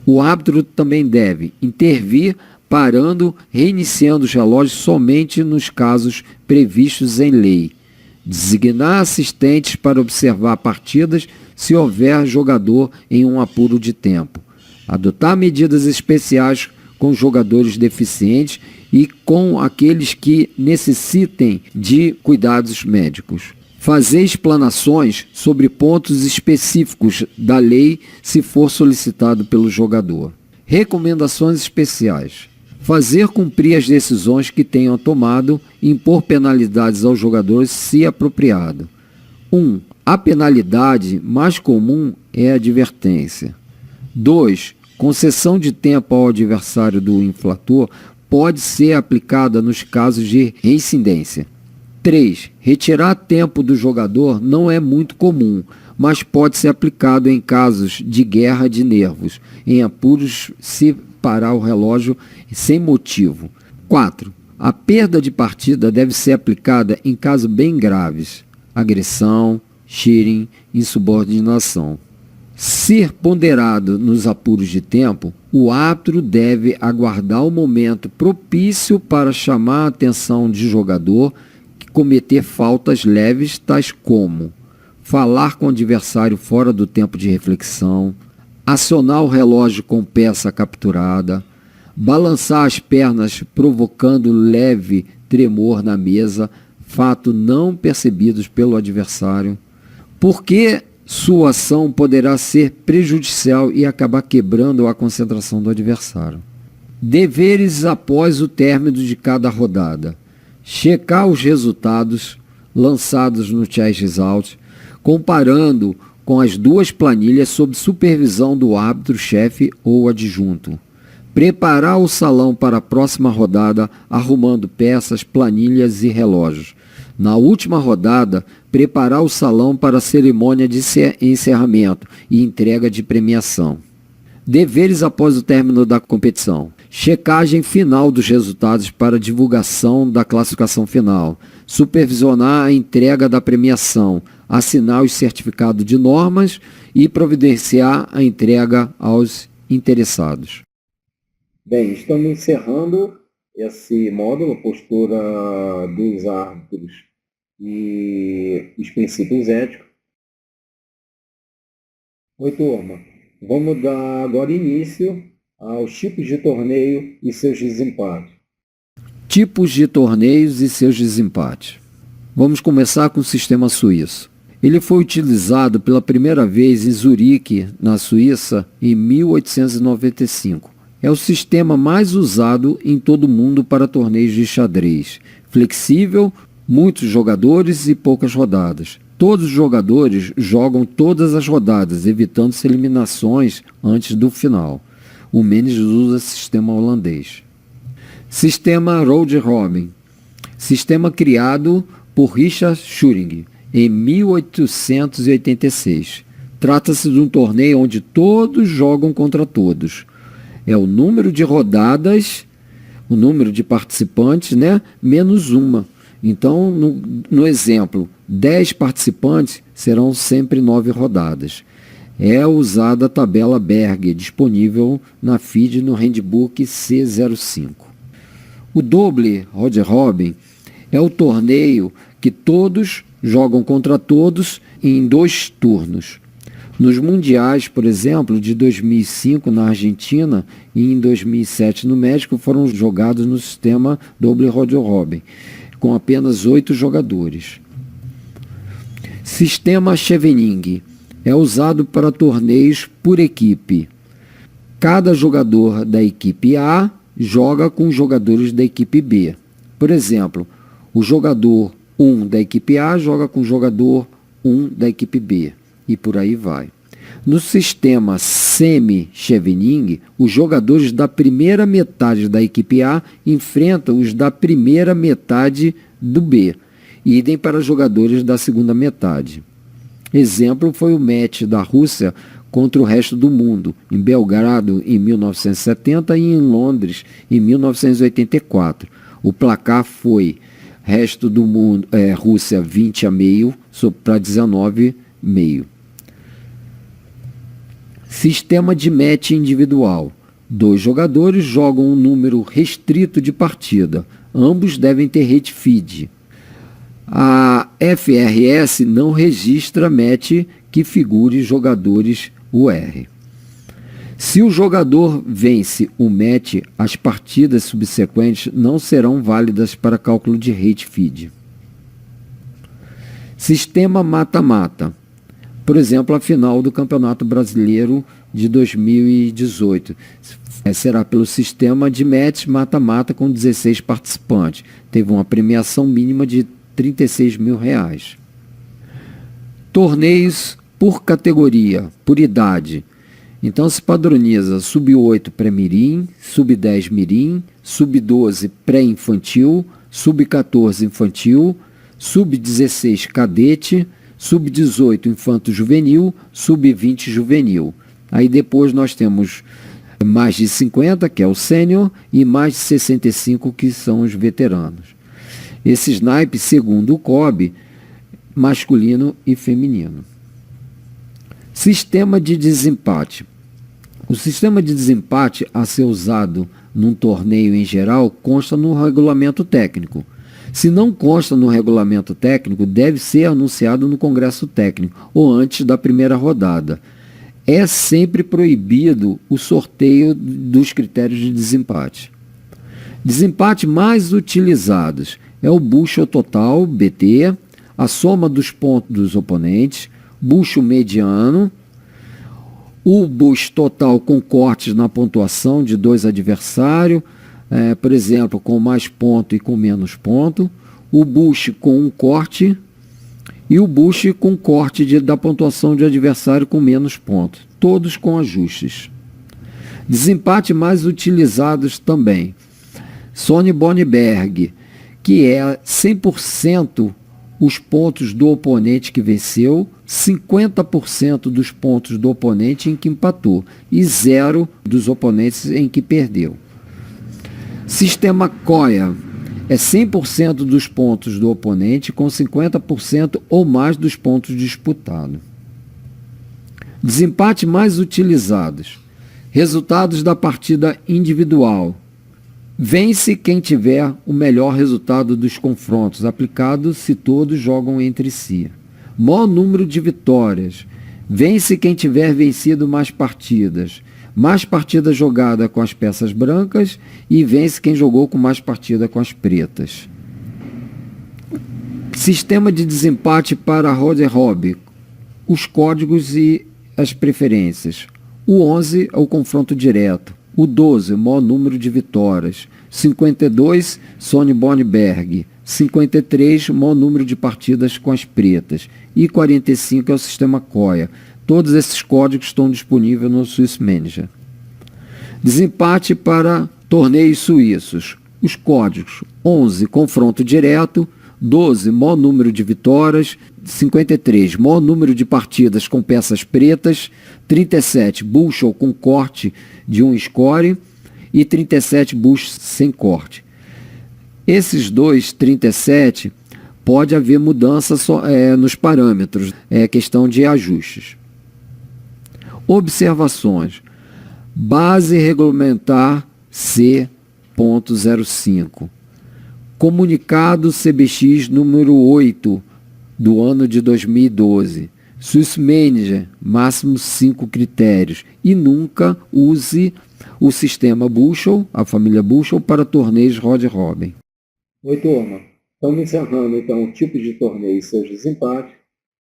S2: O árbitro também deve intervir, parando, reiniciando os relógios somente nos casos previstos em lei. Designar assistentes para observar partidas se houver jogador em um apuro de tempo. Adotar medidas especiais com jogadores deficientes e com aqueles que necessitem de cuidados médicos. Fazer explanações sobre pontos específicos da lei se for solicitado pelo jogador. Recomendações especiais. Fazer cumprir as decisões que tenham tomado e impor penalidades aos jogadores se apropriado. 1. A penalidade mais comum é a advertência. 2. Concessão de tempo ao adversário do infrator pode ser aplicada nos casos de reincidência. 3. Retirar tempo do jogador não é muito comum, mas pode ser aplicado em casos de guerra de nervos, em apuros se parar o relógio sem motivo. 4. A perda de partida deve ser aplicada em casos bem graves: agressão, cheating, insubordinação. Ser ponderado nos apuros de tempo, o árbitro deve aguardar o momento propício para chamar a atenção de jogador que cometer faltas leves, tais como falar com o adversário fora do tempo de reflexão, acionar o relógio com peça capturada, balançar as pernas provocando leve tremor na mesa, fato não percebidos pelo adversário, porque sua ação poderá ser prejudicial e acabar quebrando a concentração do adversário. Deveres após o término de cada rodada. Checar os resultados lançados no Chess Result, comparando com as duas planilhas sob supervisão do árbitro-chefe ou adjunto. Preparar o salão para a próxima rodada, arrumando peças, planilhas e relógios. Na última rodada, preparar o salão para a cerimônia de encerramento e entrega de premiação. Deveres após o término da competição. Checagem final dos resultados para divulgação da classificação final. Supervisionar a entrega da premiação. Assinar os certificados de normas e providenciar a entrega aos interessados.
S1: Bem, estamos encerrando esse módulo, postura dos árbitros e os princípios éticos. Oi, turma. Vamos dar agora início aos tipos de torneio e seus desempates.
S2: Tipos de torneios e seus desempates. Vamos começar com o sistema suíço. Ele foi utilizado pela primeira vez em Zurique, na Suíça, em 1895. É o sistema mais usado em todo o mundo para torneios de xadrez. Flexível, muitos jogadores e poucas rodadas. Todos os jogadores jogam todas as rodadas, evitando-se eliminações antes do final. O Menes usa sistema holandês. Sistema Round Robin. Sistema criado por Richard Schuring em 1886. Trata-se de um torneio onde todos jogam contra todos. É o número de rodadas, o número de participantes, menos uma. Então, no exemplo, 10 participantes serão sempre 9 rodadas. É usada a tabela Berger, disponível na FIDE no Handbook C05. O Double Round Robin é o torneio que todos jogam contra todos em 2 turnos. Nos mundiais, por exemplo, de 2005 na Argentina e em 2007 no México, foram jogados no sistema Double Round Robin, com apenas 8 jogadores. Sistema Chevening é usado para torneios por equipe. Cada jogador da equipe A joga com os jogadores da equipe B. Por exemplo, o jogador 1 da equipe A joga com o jogador 1 da equipe B. E por aí vai. No sistema semi-chevening, os jogadores da primeira metade da equipe A enfrentam os da primeira metade do B. Idem para jogadores da segunda metade. Exemplo foi o match da Rússia contra o resto do mundo, em Belgrado em 1970 e em Londres em 1984. O placar foi resto do mundo, Rússia 20-0 para 19-0. Sistema de match individual. 2 jogadores jogam um número restrito de partida. Ambos devem ter rate feed. A FRS não registra match que figure jogadores UR. Se o jogador vence o match, as partidas subsequentes não serão válidas para cálculo de rate feed. Sistema mata-mata. Por exemplo, a final do Campeonato Brasileiro de 2018 será pelo sistema de match mata-mata com 16 participantes. Teve uma premiação mínima de R$36 mil. Torneios por categoria, por idade. Então se padroniza sub-8 pré-mirim, sub-10 mirim, sub-12 pré-infantil, sub-14 infantil, sub-16 cadete, sub-18 infanto-juvenil, sub-20 juvenil. Aí depois nós temos mais de 50, que é o sênior, e mais de 65, que são os veteranos. Esses naipes, segundo o COB, masculino e feminino. Sistema de desempate. O sistema de desempate a ser usado num torneio em geral consta no regulamento técnico. Se não consta no regulamento técnico, deve ser anunciado no Congresso Técnico ou antes da primeira rodada. É sempre proibido o sorteio dos critérios de desempate. Desempate mais utilizados é o bushel total, BT, a soma dos pontos dos oponentes, bushel mediano, o bush total com cortes na pontuação de 2 adversários, por exemplo, com mais ponto e com menos ponto, o bush com um corte e o bush com corte da pontuação de adversário com menos pontos, todos com ajustes. Desempate mais utilizados também. Sonny Bonneberg, que é 100% os pontos do oponente que venceu, 50% dos pontos do oponente em que empatou e 0 dos oponentes em que perdeu. Sistema COIA é 100% dos pontos do oponente com 50% ou mais dos pontos disputados. Desempate mais utilizados. Resultados da partida individual. Vence quem tiver o melhor resultado dos confrontos, aplicado se todos jogam entre si. Maior número de vitórias. Vence quem tiver vencido mais partidas. Mais partida jogada com as peças brancas e vence quem jogou com mais partida com as pretas. Sistema de desempate para Roder Hobby. Os códigos e as preferências. O 11 é o confronto direto. O 12, o maior número de vitórias. 52, Sonny Bonneberg. 53, o maior número de partidas com as pretas. E 45 é o sistema COIA. Todos esses códigos estão disponíveis no Swiss Manager. Desempate para torneios suíços. Os códigos 11, confronto direto. 12, maior número de vitórias. 53, maior número de partidas com peças pretas. 37, bushel com corte de um score. E 37, bushel sem corte. Esses dois, 37, pode haver mudança nos parâmetros. É questão de ajustes. Observações. Base regulamentar C.05. Comunicado CBX número 8 do ano de 2012. Swiss Manager, máximo 5 critérios. E nunca use o sistema Bushel, a família Bushel, para torneios Roder Robin.
S1: Oi, turma. Estamos encerrando, então, o tipo de torneio e seus desempates.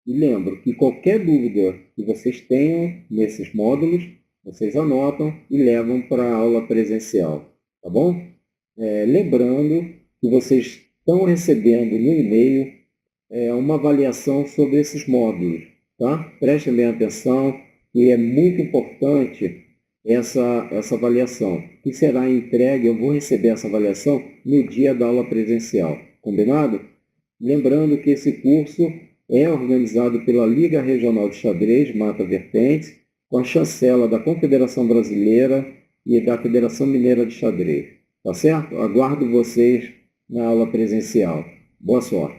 S1: E lembro que qualquer dúvida que vocês tenham nesses módulos, vocês anotam e levam para a aula presencial, tá bom? Lembrando que vocês estão recebendo no e-mail uma avaliação sobre esses módulos, tá? Prestem bem atenção, que é muito importante essa avaliação, que será entregue, eu vou receber essa avaliação no dia da aula presencial, combinado? Lembrando que esse curso é organizado pela Liga Regional de Xadrez Mata Vertente, com a chancela da Confederação Brasileira e da Federação Mineira de Xadrez. Tá certo? Aguardo vocês na aula presencial. Boa sorte!